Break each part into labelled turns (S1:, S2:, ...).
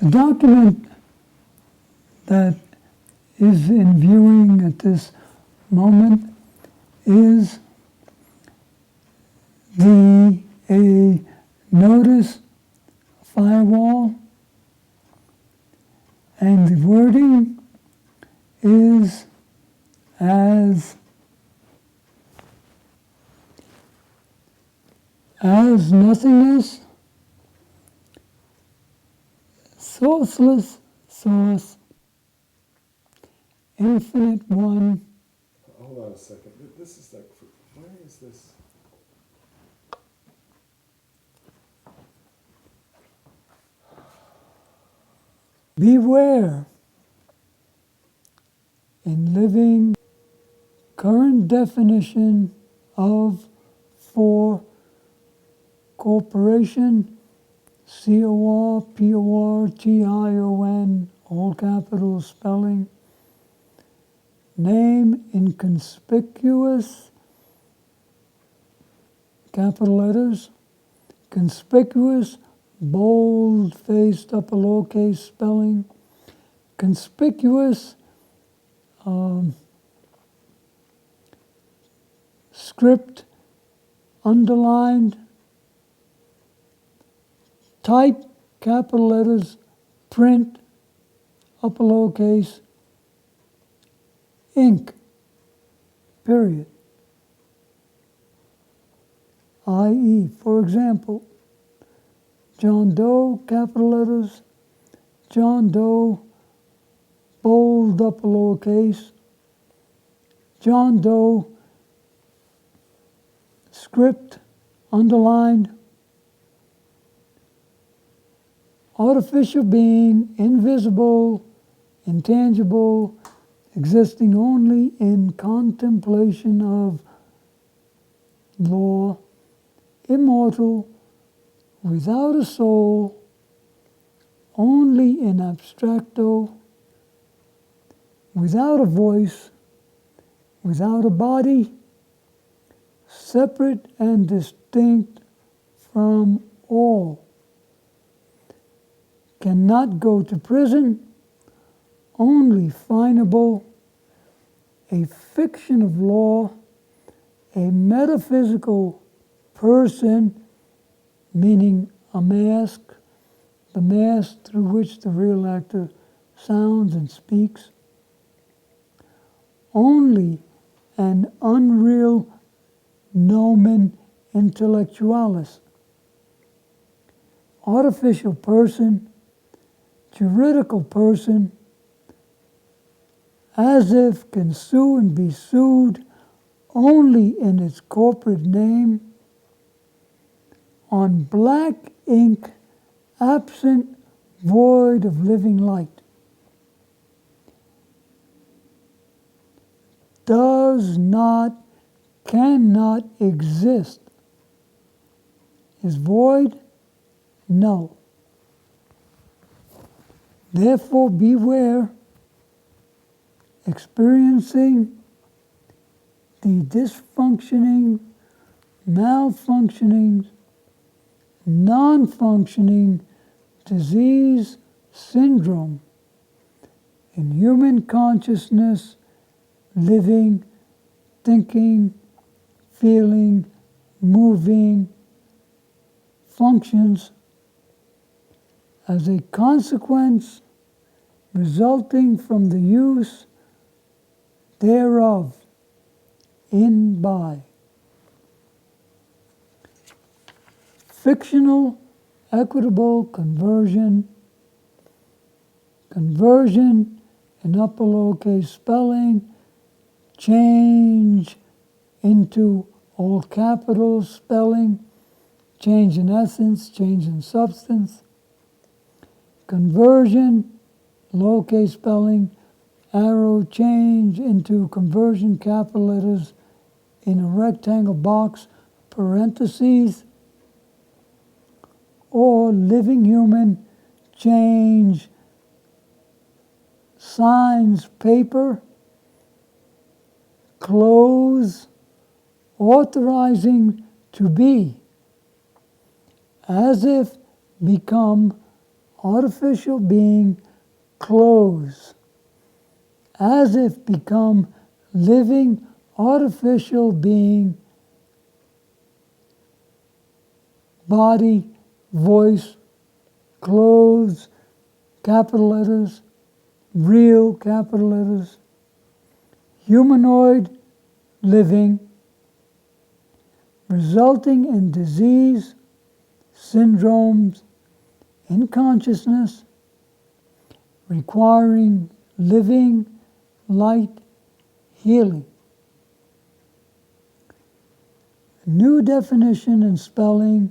S1: The document that is in viewing at this moment is a notice firewall, and the wording is as nothingness, sourceless source, infinite one.
S2: Hold on a second. This is like, where is this?
S1: Beware in living current definition of for corporation, CORPORTION, all capital spelling, name inconspicuous, capital letters, conspicuous, bold-faced upper lowercase spelling, conspicuous, script, underlined, type, capital letters, print, upper lowercase, ink, period. I.e., for example, John Doe, capital letters, John Doe, bold upper lowercase, John Doe, script, underlined, artificial being, invisible, intangible, existing only in contemplation of law, immortal, without a soul, only in abstracto, without a voice, without a body, separate and distinct from all, cannot go to prison, only finable, a fiction of law, a metaphysical person, meaning a mask, the mask through which the real actor sounds and speaks, only an unreal nomen intellectualis, artificial person, juridical person, as if can sue and be sued only in its corporate name, on black ink, absent, void of living light, does not, cannot exist. Is void? No. Therefore, beware experiencing the dysfunctioning, malfunctioning, non-functioning disease syndrome in human consciousness, living, thinking, feeling, moving, functions as a consequence resulting from the use thereof in by. Fictional equitable conversion, conversion in upper lowercase spelling, change into all capital spelling, change in essence, change in substance, conversion, lowercase spelling, arrow change into conversion capital letters in a rectangle box, parentheses, or living human, change, signs, paper, close, authorizing to be, as if become artificial being close, as if become living artificial being, body, voice, clothes, capital letters, real, capital letters, humanoid, living, resulting in disease, syndromes, inconsciousness, requiring living, light, healing. New definition and spelling: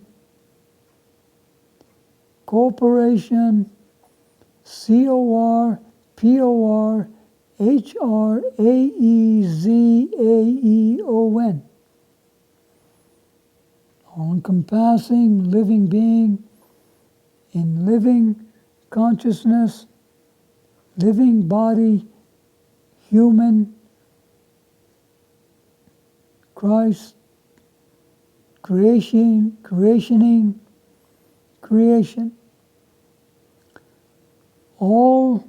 S1: corporation, CORPORHRAEZAEON, all-encompassing living being in living consciousness, living body, human, Christ, creation, all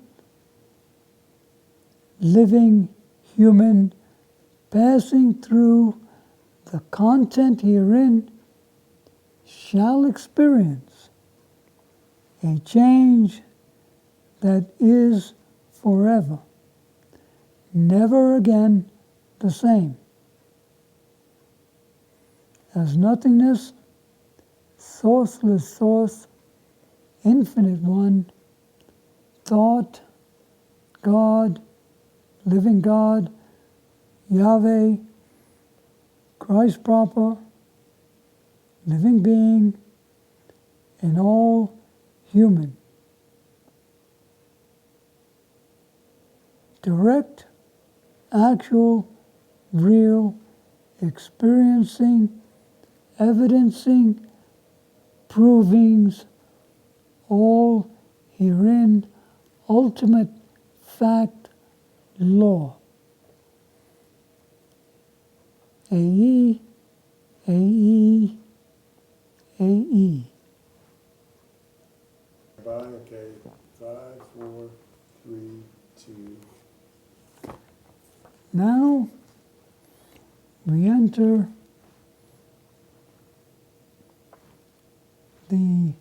S1: living human passing through the content herein shall experience a change that is forever, never again the same. As nothingness, sourceless source, infinite one, thought, God, living God, Yahweh, Christ proper, living being, and all human. Direct, actual, real, experiencing, evidencing, provings, all herein, ultimate fact, law. AE, AE, AE.
S2: Bye, okay, 5, 4, 3, 2.
S1: Now we enter the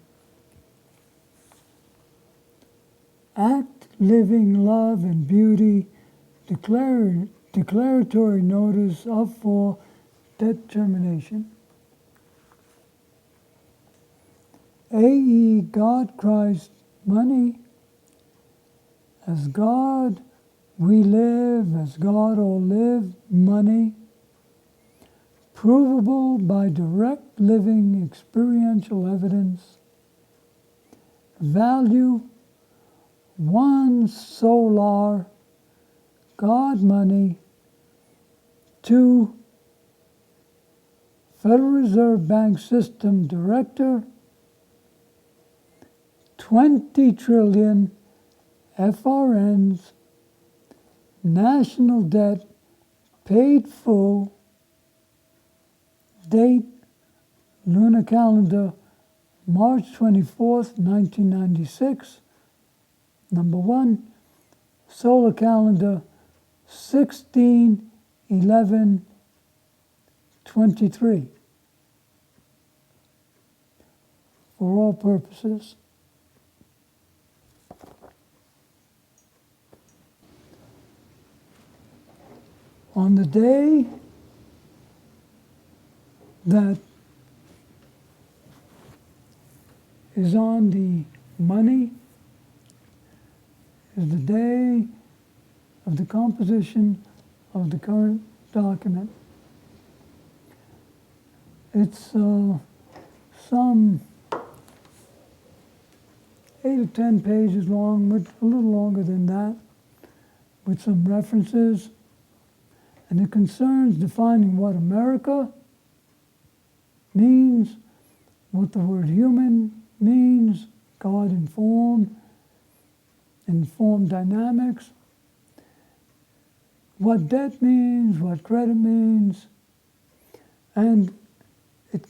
S1: act, living, love, and beauty declaratory notice of for determination. AE, God, Christ, money. As God we live, as God all live, money. Provable by direct living experiential evidence. Value, one solar, God money. 2, Federal Reserve Bank System Director. 20 trillion FRNs, national debt paid full, date, lunar calendar, March 24th, 1996, number 1, solar calendar, 16/11/23, for all purposes. On the day that is on the money is the day of the composition of the current document. It's some 8 or 10 pages long, but a little longer than that, with some references. And it concerns defining what America means, what the word human means, God in form dynamics, what debt means, what credit means, and it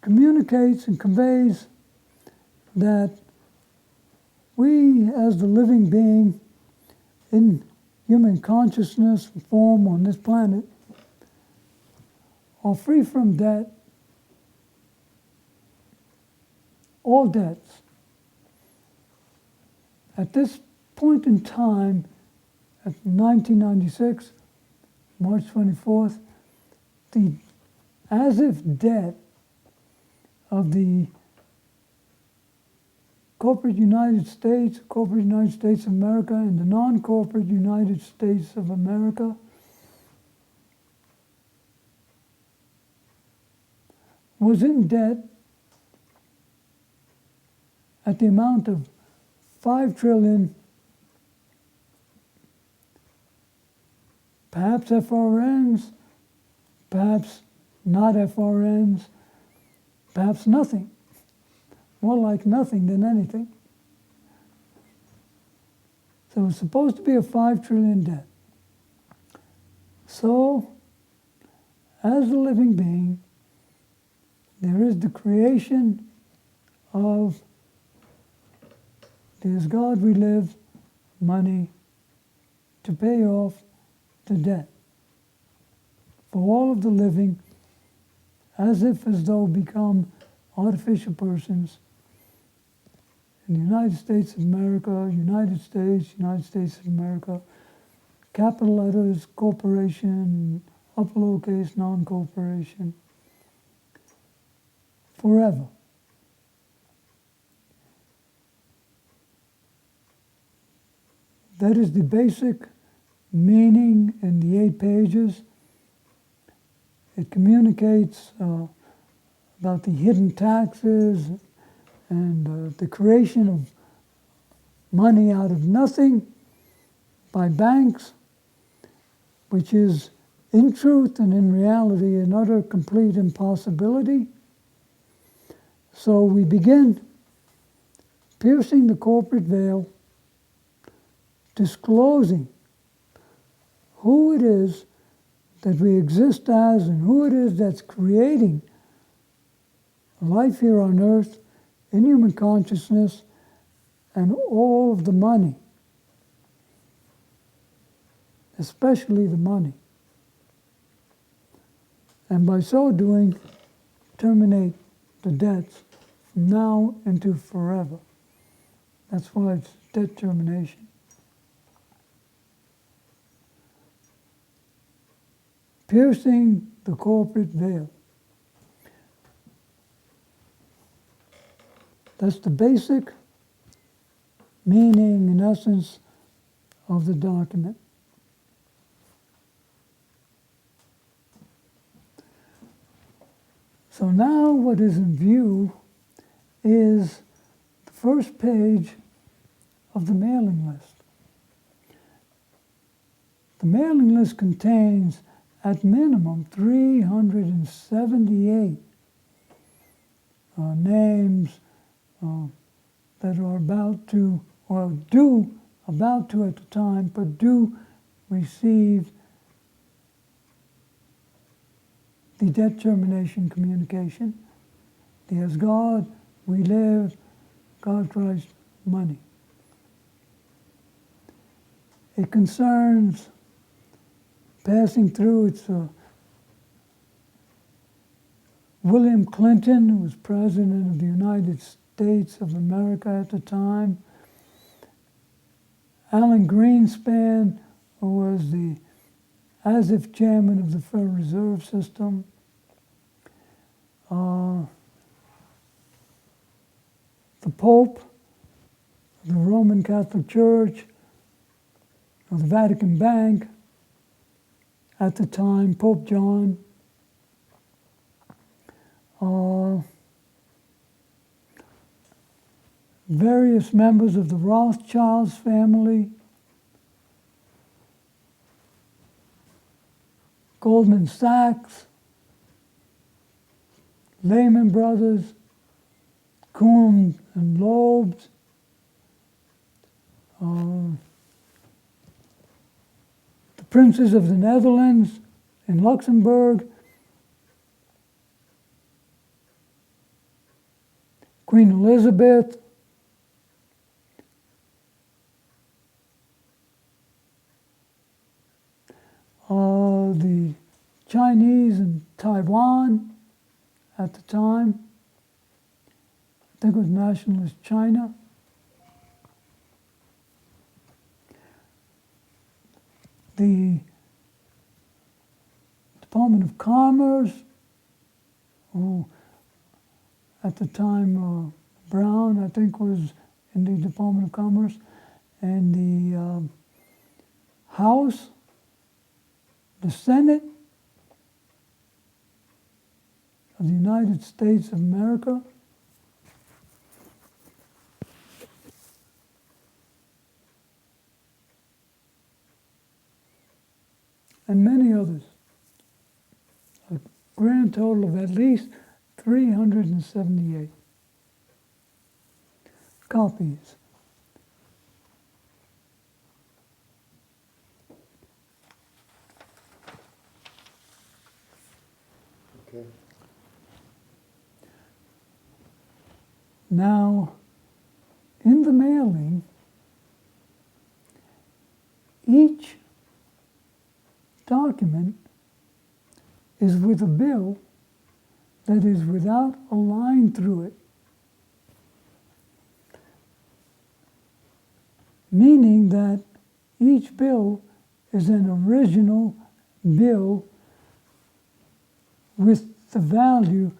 S1: communicates and conveys that we, as the living being in human consciousness form on this planet, are free from debt, all debts. At this point in time, at 1996, March 24th, the as-if debt of the corporate United States of America, and the non-corporate United States of America was in debt at the amount of 5 trillion, perhaps FRNs, perhaps not FRNs, perhaps nothing. More like nothing than anything. So it's supposed to be a 5 trillion debt. So, as a living being, there is the creation of the As God We Live money to pay off the debt for all of the living, as though become artificial persons in the United States of America, United States of America, capital letters, corporation, upper lowercase, non-corporation, forever. That is the basic meaning in the 8 pages. It communicates about the hidden taxes and the creation of money out of nothing by banks, which is in truth and in reality an utter complete impossibility. So we begin piercing the corporate veil, disclosing who it is that we exist as and who it is that's creating life here on earth in human consciousness and all of the money, especially the money. And by so doing, terminate the debts from now into forever. That's why it's debt termination. Piercing the corporate veil. That's the basic meaning and essence of the document. So now what is in view is the first page of the mailing list. The mailing list contains at minimum 378 names that are about to, or about to at the time, but do receive the debt termination communication. The As God We Live, God Christ money. It concerns passing through, it's William Clinton, who was President of the United States of America at the time, Alan Greenspan, who was the as-if chairman of the Federal Reserve System, the Pope, the Roman Catholic Church, of the Vatican Bank, at the time, Pope John, various members of the Rothschilds family, Goldman Sachs, Lehman Brothers, Kuhn and Loebs, the princes of the Netherlands in Luxembourg, Queen Elizabeth, the Chinese in Taiwan at the time. I think it was Nationalist China. The Department of Commerce, who at the time Brown, I think, was in the Department of Commerce, and the House, the Senate of the United States of America, and many others. A grand total of at least 378 copies.
S2: Okay.
S1: Now, in the mailing, each document is with a bill that is without a line through it, meaning that each bill is an original bill with the value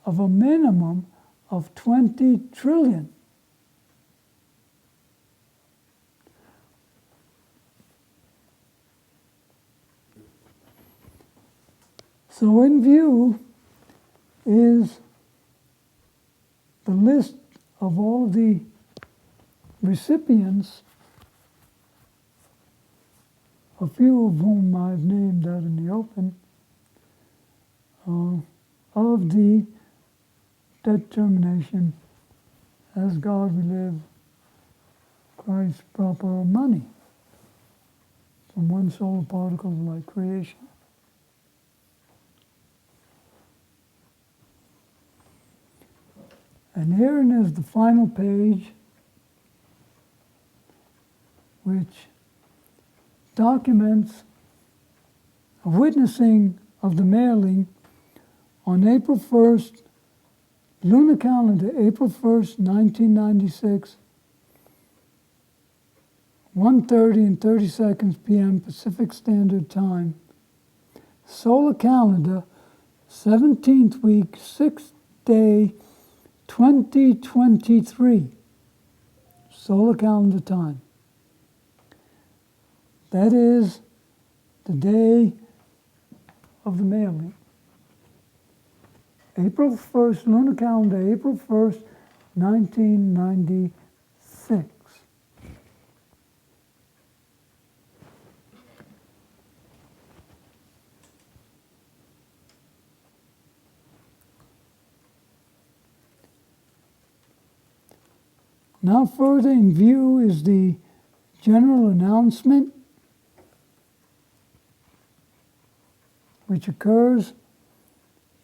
S1: of a minimum of 20 trillion. So in view is the list of all the recipients, a few of whom I've named out in the open, of the determination, as God we live, Christ proper money, from one solar particle like creation. And herein is the final page, which documents a witnessing of the mailing on April 1st, lunar calendar, April 1st, 1996, 1:30 and 30 seconds p.m. Pacific Standard Time. Solar calendar, 17th week, 6th day, 2023. Solar calendar time. That is the day of the mailing. April 1st, lunar calendar, April 1st, 1996. Now further in view is the general announcement, which occurs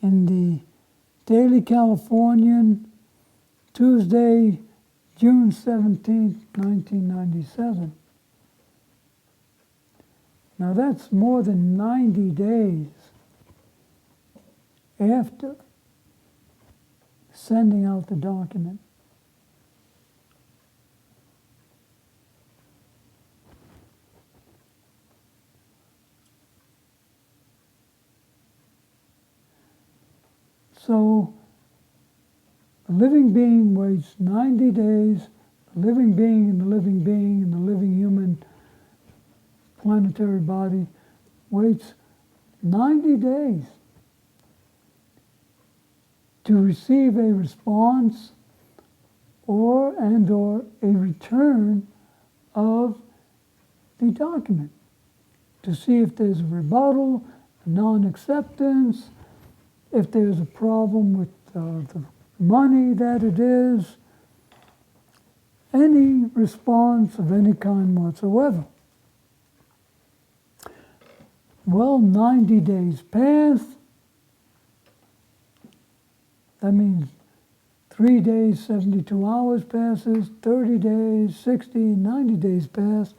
S1: in the Daily Californian, Tuesday, June 17th, 1997. Now that's more than 90 days after sending out the document. So, the living being waits 90 days, the living being and the living being and the living human planetary body waits 90 days to receive a response or a return of the document, to see if there's a rebuttal, a non-acceptance, if there's a problem with the money that it is, any response of any kind whatsoever. Well, 90 days pass. That means 3 days, 72 hours passes, 30 days, 60, 90 days pass.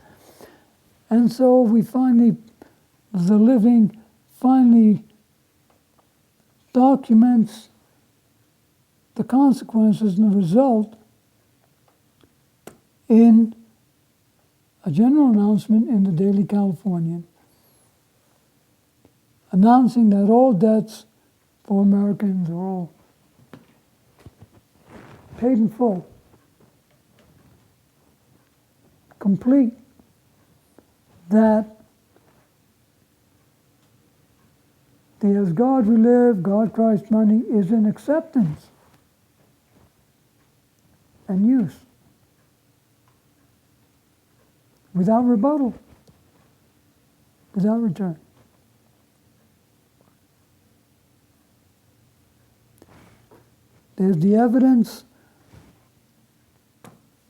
S1: And so we finally the living finally documents the consequences and the result in a general announcement in the Daily Californian, announcing that all debts for Americans are all paid in full, complete, that the As God We Live, God Christ money is in acceptance and use without rebuttal, without return. There's the evidence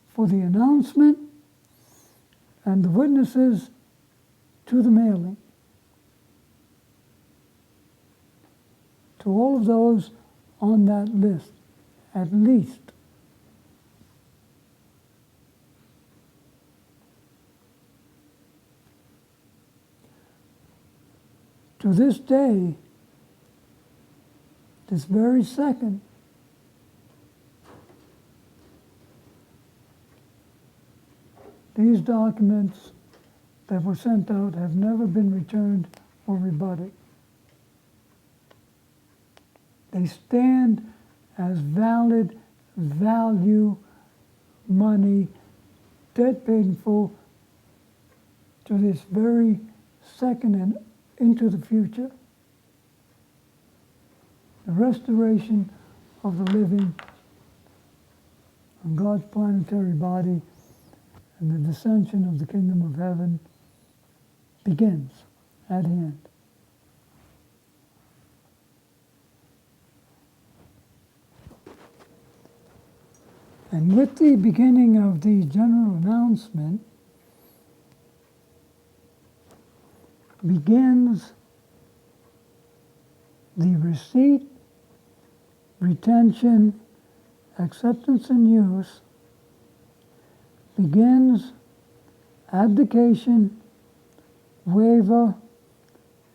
S1: for the announcement and the witnesses to the mailing. To all of those on that list, at least. To this day, this very second, these documents that were sent out have never been returned or rebutted. They stand as valid value money, debt paid in full, to this very second and into the future. The restoration of the living on God's planetary body and the dissension of the kingdom of heaven begins at hand. And with the beginning of the general announcement begins the receipt, retention, acceptance and use, begins abdication, waiver,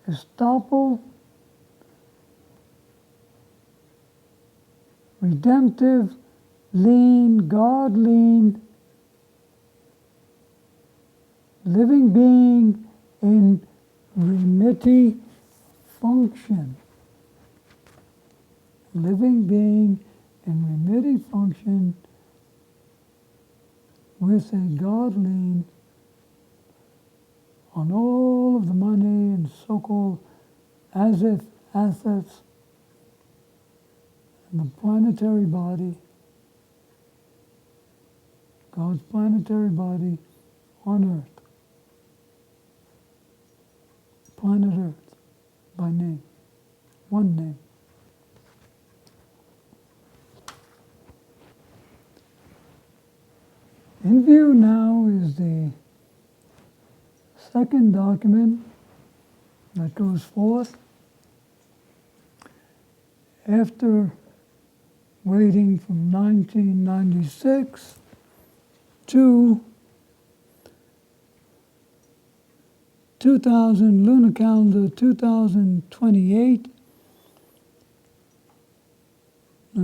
S1: estoppel, redemptive, lien, God lien, living being in remitting function. Living being in remitting function with a God lien on all of the money and so-called as-if assets in the planetary body, God's planetary body on earth. Planet Earth, by name, one name. In view now is the second document that goes forth after waiting from 1996 to 2000, lunar calendar 2028.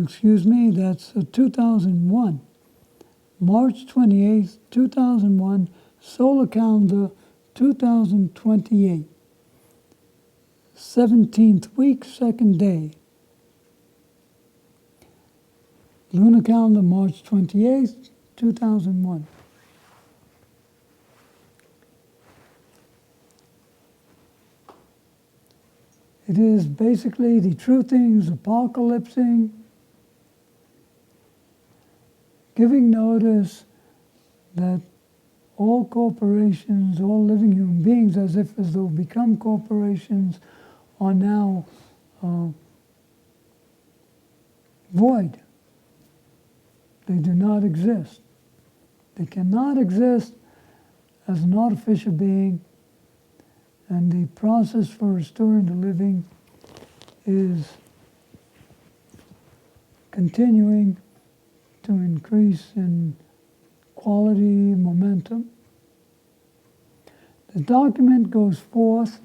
S1: Excuse me, that's 2001. March 28th, 2001, solar calendar 2028. 17th week, second day. Lunar calendar March 28th, 2001. It is basically the true things apocalypsing, giving notice that all corporations, all living human beings, as though become corporations, are now void. They do not exist. They cannot exist as an artificial being, and the process for restoring the living is continuing to increase in quality, momentum. The document goes forth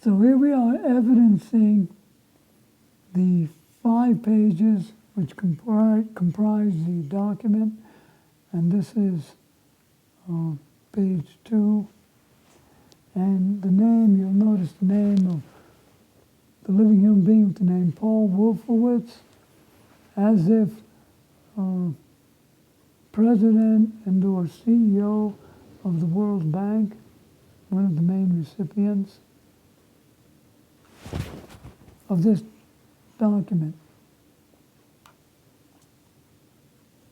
S1: So here we are evidencing the 5 pages which comprise the document, and this is page 2. And the name, you'll notice the name of the living human being with the name Paul Wolfowitz, as if President and or CEO of the World Bank, one of the main recipients of this document,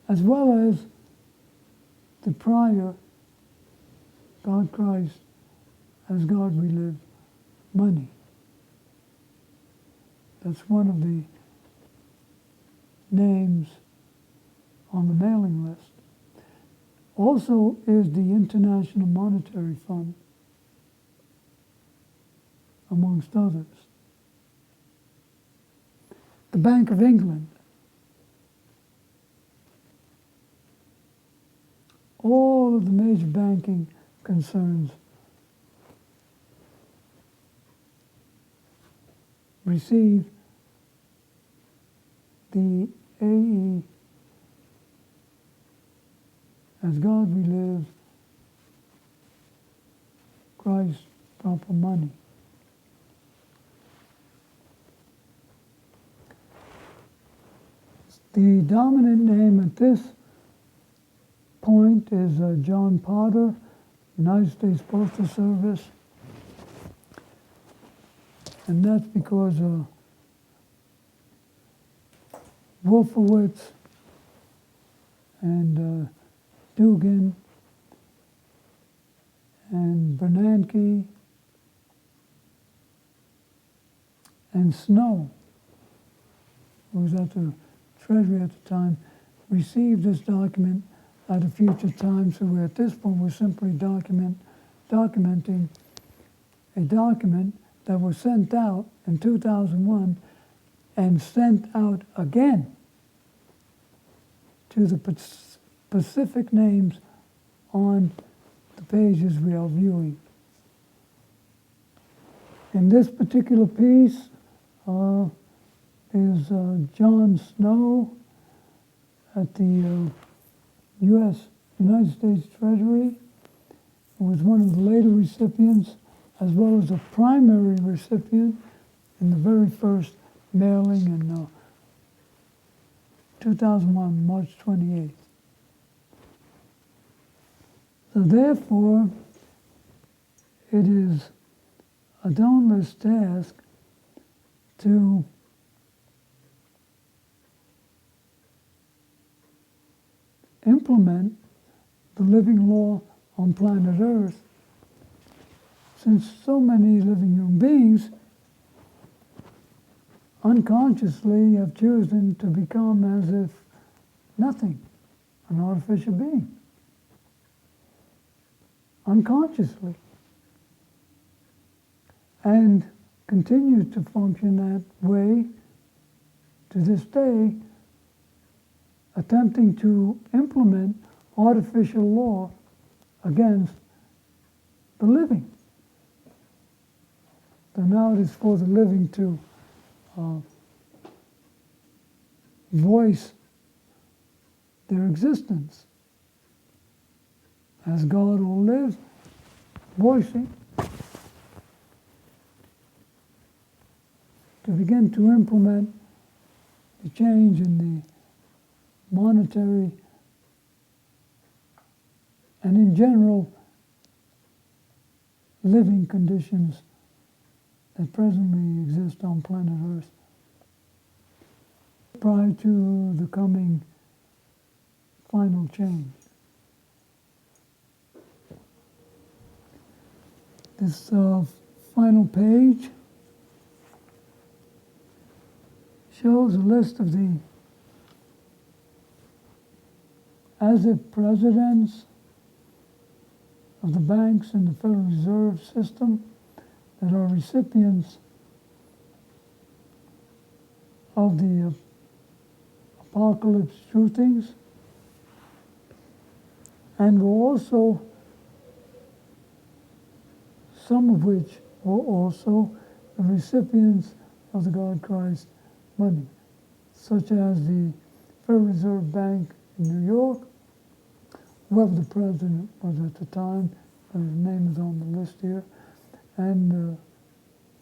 S1: as well as the prior God Christ as God we live money. That's one of the names on the mailing list. Also is the International Monetary Fund, amongst others. The Bank of England. All of the major banking concerns receive the AE as God we live, Christ proper money. The dominant name at this point is John Potter, United States Postal Service. And that's because Wolfowitz and Dugan and Bernanke and Snow, who was at the Treasury at the time, received this document at a future time. So we're at this point, we're simply documenting a document that was sent out in 2001 and sent out again to the specific names on the pages we are viewing. In this particular piece is John Snow at the United States Treasury, who was one of the later recipients, as well as a primary recipient in the very first mailing in 2001, March 28th. So therefore, it is a dauntless task to implement the living law on planet Earth, since so many living human beings unconsciously have chosen to become as if nothing, an artificial being. Unconsciously. And continue to function that way to this day, attempting to implement artificial law against the living. So now it is for the living to voice their existence. As God all lives, voicing, to begin to implement the change in the monetary and in general living conditions that presently exist on planet Earth prior to the coming final change. This final page shows a list of the as-if presidents of the banks in the Federal Reserve System that are recipients of the apocalypse truthings, and will also, some of which will also the recipients of the God Christ money, such as the Federal Reserve Bank in New York, whoever the president was at the time, his name is on the list here, and the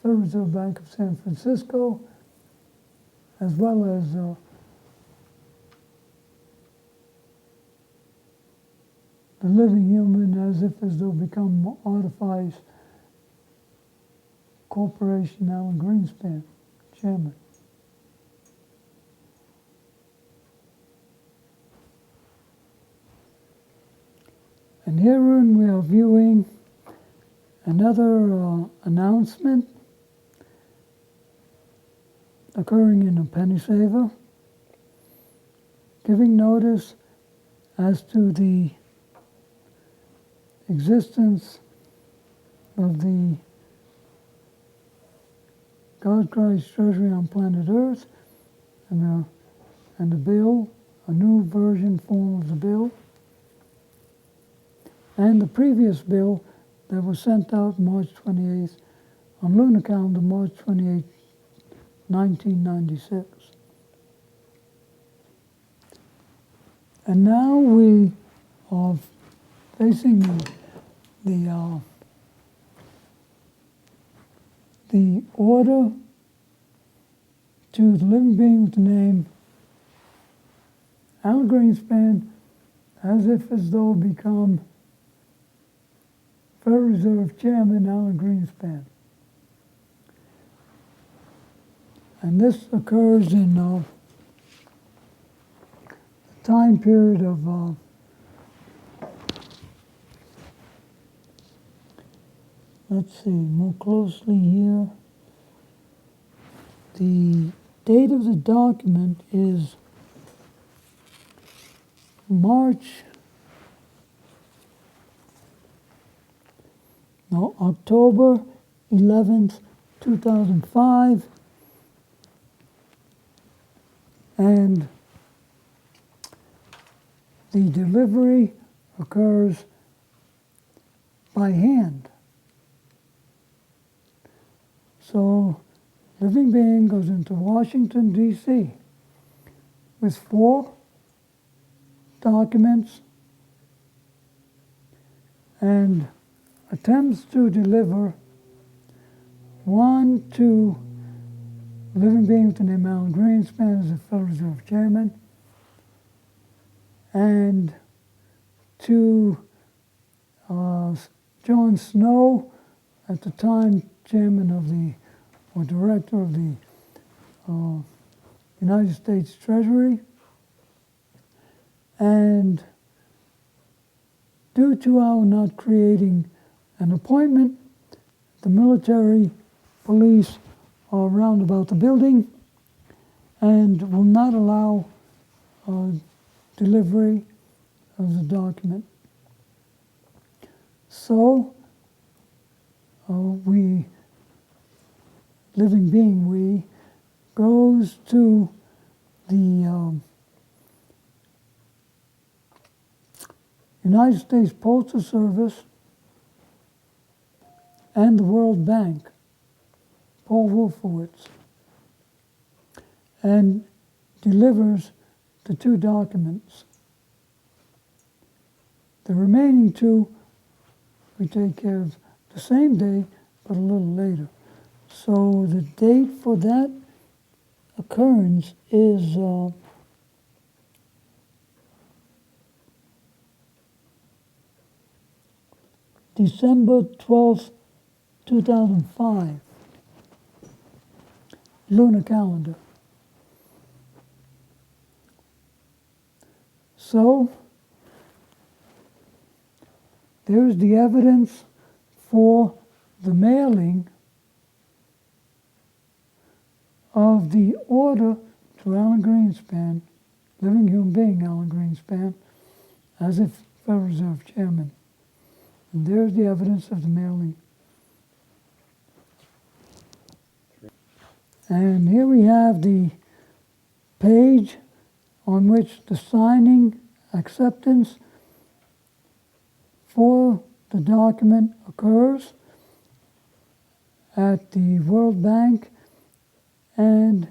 S1: Federal Reserve Bank of San Francisco, as well as the Living Human, as though become Artifice Corporation, Alan Greenspan, chairman. And herein we are viewing another announcement occurring in a penny saver, giving notice as to the existence of the God Christ Treasury on planet Earth, and the bill, a new version form of the bill, and the previous bill that was sent out March 28th, on lunar calendar March 28th, 1996. And now we are facing the order to the living being with the name Alan Greenspan, as though become Federal Reserve Chairman Alan Greenspan. And this occurs in the time period of let's see, more closely here. The date of the document is October 11th, 2005, and the delivery occurs by hand. So, living being goes into Washington, D.C. with 4 documents and attempts to deliver one to living being with the name Alan Greenspan as the Federal Reserve Chairman, and to John Snow, at the time chairman of or director of the United States Treasury, and due to our not creating an appointment, the military police are round about the building and will not allow delivery of the document. So, living being, goes to the United States Postal Service and the World Bank, Paul Wolfowitz, and delivers the 2 documents. The remaining 2 we take care of the same day, but a little later. So the date for that occurrence is December 12th, 2005, lunar calendar. So, there's the evidence for the mailing of the order to Alan Greenspan, living human being Alan Greenspan, as if Federal Reserve Chairman. And there's the evidence of the mailing. And here we have the page on which the signing acceptance for the document occurs, at the World Bank and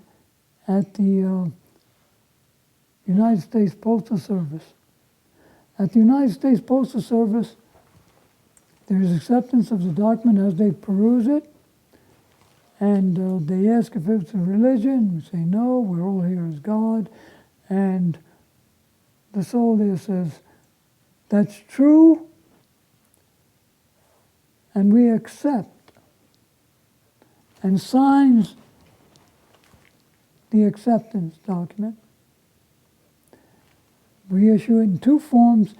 S1: at the United States Postal Service. At the United States Postal Service, there is acceptance of the document as they peruse it, and they ask if it's a religion. We say no, we're all here as God, and the soul there says, that's true, and we accept, and signs the acceptance document. We issue it in two forms,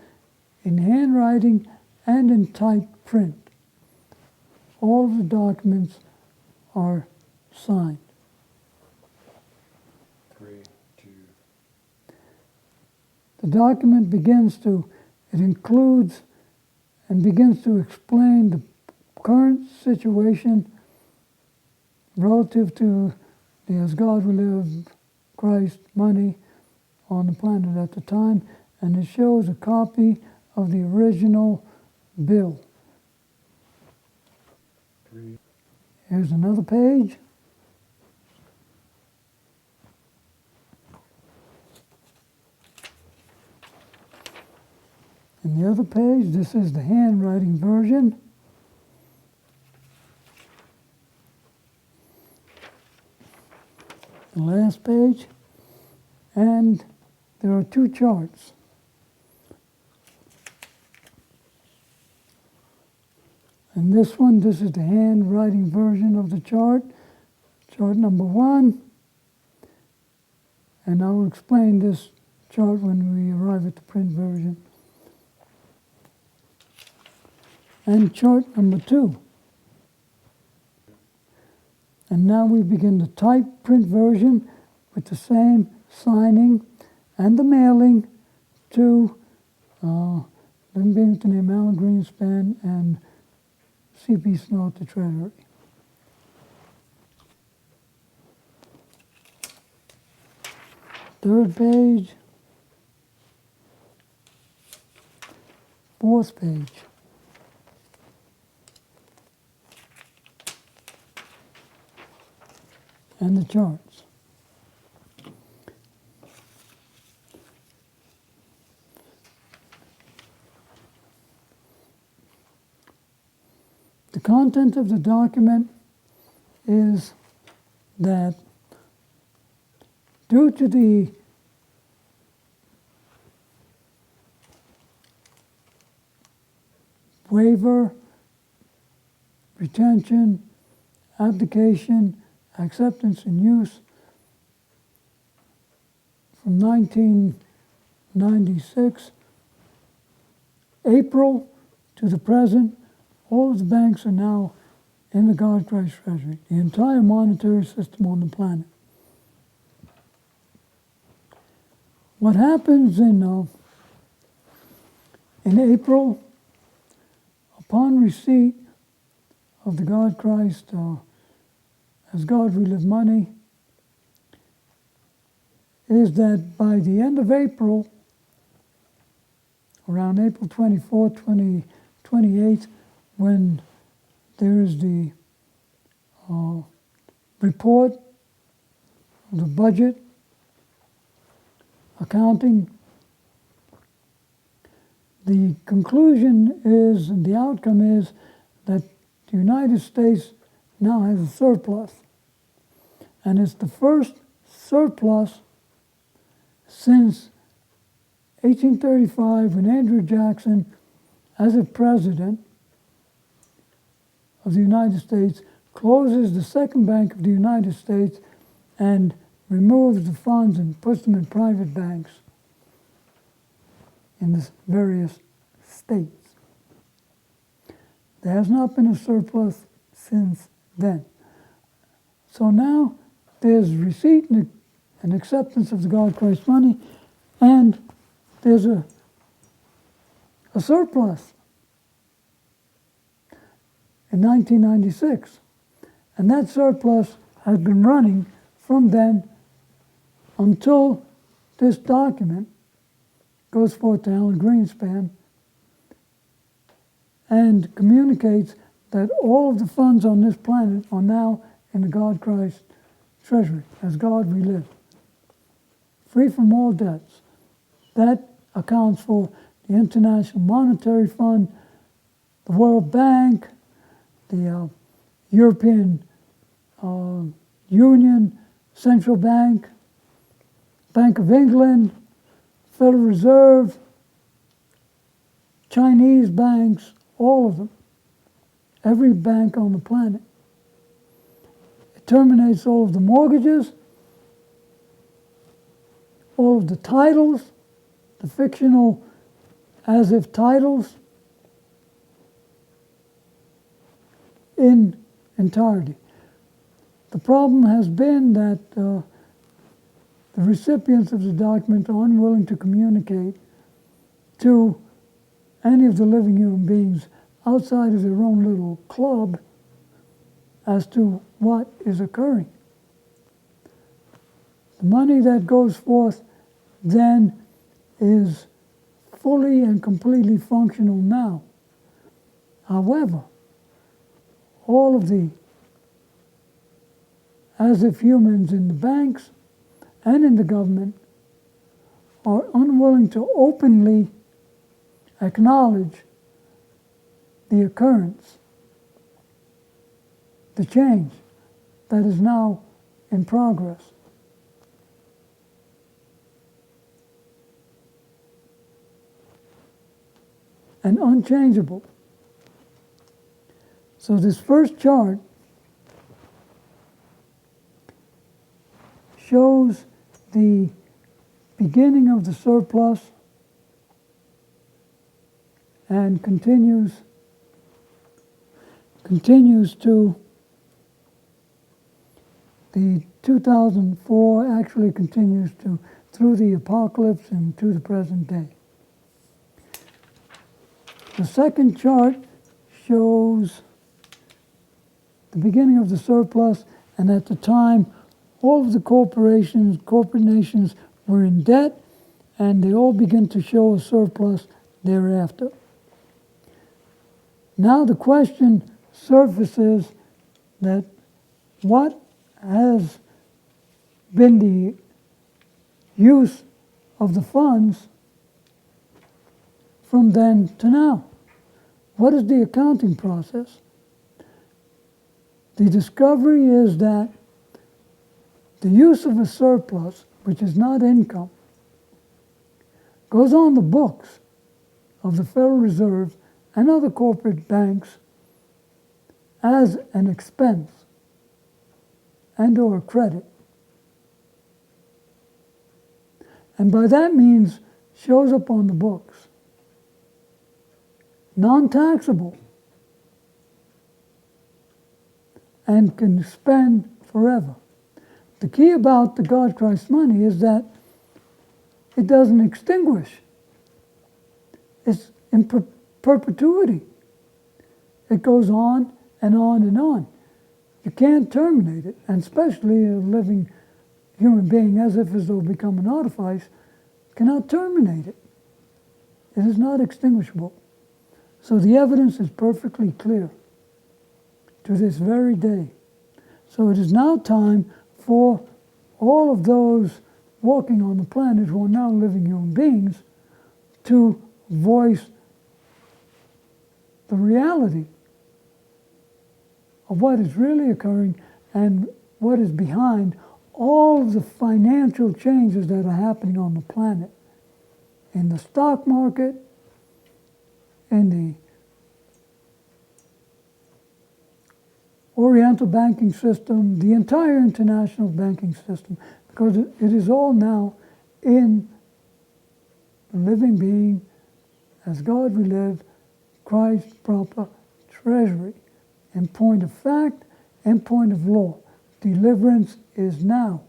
S1: in handwriting and in typed print. All of the documents are signed.
S2: 3, 2.
S1: The document it includes and begins to explain the current situation relative to the As God We Live, Christ, money on the planet at the time, and it shows a copy of the original bill.
S2: 3.
S1: Here's another page. And the other page, this is the handwriting version. The last page. And there are two charts. And this is the handwriting version of the chart, chart number 1. And I will explain this chart when we arrive at the print version. And chart number 2. And now we begin the typed print version with the same signing and the mailing to Lyndon Binghamton M. Allen Greenspan and C.P. Snow at the Treasury. Third page. Fourth page. And the charts. The content of the document is that due to the waiver, retention, abdication, acceptance and use from 1996, April to the present, all of the banks are now in the God Christ Treasury, the entire monetary system on the planet. What happens in April, upon receipt of the God Christ As God We Live money, is that by the end of April, around April 24th, 28th, when there is the report of the budget, accounting, the conclusion is, and the outcome is, that the United States now has a surplus. And it's the first surplus since 1835, when Andrew Jackson, as a president of the United States, closes the second bank of the United States and removes the funds and puts them in private banks in the various states. There has not been a surplus since then. So now there's receipt and acceptance of the God Christ money, and there's a surplus in 1996. And that surplus has been running from then until this document goes forth to Alan Greenspan and communicates that all of the funds on this planet are now in the God Christ treasury. As God we live. Free from all debts. That accounts for the International Monetary Fund, the World Bank, the European Union, Central Bank, Bank of England, Federal Reserve, Chinese banks, all of them. Every bank on the planet. It terminates all of the mortgages, all of the titles, the fictional as-if titles, in entirety. The problem has been that the recipients of the document are unwilling to communicate to any of the living human beings outside of their own little club as to what is occurring. The money that goes forth then is fully and completely functional now. However, all of the as-if humans in the banks and in the government are unwilling to openly acknowledge the occurrence, the change that is now in progress. And unchangeable. So this first chart shows the beginning of the surplus and continues to the 2004, actually continues to through the apocalypse and to the present day. The second chart shows the beginning of the surplus, and at the time, all of the corporate nations were in debt, and they all begin to show a surplus thereafter. Now the question surfaces that what has been the use of the funds from then to now? What is the accounting process? The discovery is that the use of a surplus, which is not income, goes on the books of the Federal Reserve and other corporate banks as an expense and or a credit. And by that means shows up on the books. Non-taxable and can spend forever. The key about the God Christ money is that it doesn't extinguish. It's in perpetuity. It goes on and on and on. You can't terminate it, and especially a living human being, as though become an artifice, cannot terminate it. It is not extinguishable. So the evidence is perfectly clear to this very day. So it is now time for all of those walking on the planet who are now living human beings to voice the reality of what is really occurring and what is behind all of the financial changes that are happening on the planet, in the stock market, in the Oriental banking system, the entire international banking system, because it is all now in the living being, as God we live, Christ's proper treasury. In point of fact and point of law, deliverance is now.